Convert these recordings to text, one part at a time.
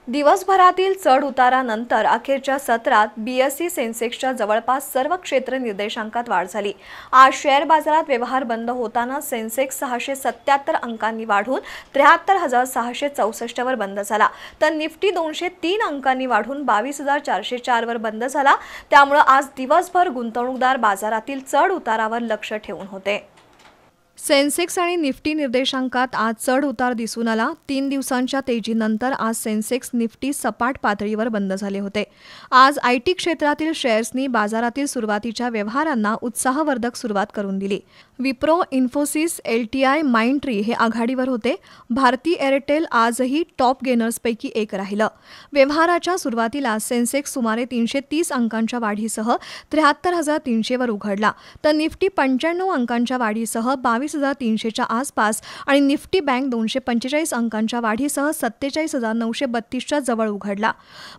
दिवसभरातील चढ उतारानंतर अखेरच्या सत्रात बीएसई सेन्सेक्सच्या जवळपास सर्व क्षेत्र निर्देशांकात वाढ झाली। आज शेअर बाजारात व्यवहार बंद होताना सेन्सेक्स 677 अंकांनी वाढून 73,664 वर बंद झाला, तर निफ्टी 203 अंकांनी वाढून 22,404 वर बंद झाला। त्यामुळे आज दिवसभर गुंतवणूकदार बाजारातील चढ उतारावर लक्ष ठेवून होते। सेन्सेक्स आणि निफ्टी निर्देशांकात आज चढ उतार दिसून आला। 3 दिवसांच्या तेजीनंतर आज सेन्सेक्स निफ्टी सपाट पातळीवर बंद झाले होते। आज आयटी क्षेत्रातील शेअर्सनी बाजारातील सुरुवातीच्या व्यवहारांना उत्साहवर्धक सुरुवात करून दिली। विप्रो, इन्फोसिस, एलटीआय, माइंडट्री हे आघाडीवर होते। भारती एअरटेल आजही टॉप गेनर्सपैकी एक राहिलं। व्यवहाराच्या सुरुवातीला सेन्सेक्स सुमारे 330 अंकांच्या वाढीसह 73,300 वर उघडला, तर निफ्टी 95 अंकांच्या वाढीसह 22,300 च्या आसपास आणि निफ्टी बँक 245 अंकांच्या वाढीसह 47,932 च्या जवळ उघडला।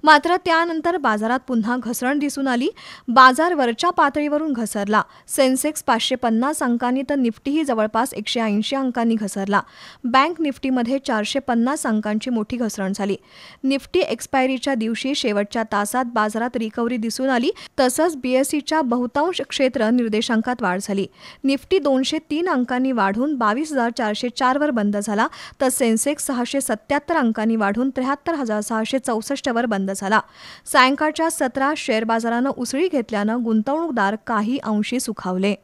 मात्र त्यानंतर बाजारात पुन्हा घसरण दिसून आली। बाजार वरच्या पातळीवरून घसरला। सेन्सेक्स 550 अंकांनी तर निफ्टीही जवळपास 180 अंकांनी घसरला। बँक निफ्टीमध्ये 450 अंकांची मोठी घसरण झाली। निफ्टी एक्सपायरीच्या दिवशी शेवटच्या तासात बाजारात रिकव्हरी दिसून आली। तसंच बीएसईच्या बहुतांश क्षेत्र निर्देशांकात वाढ झाली। निफ्टी 203 अंकांनी वाढून 22,404 वर बंद झाला, तर सेन्सेक्स 677 अंकांनी वाढून 73,664 वर बंद झाला। सायंकाळच्या सत्रात शेअर बाजारानं उसळी घेतल्यानं गुंतवणूकदार काही अंशी सुखावले।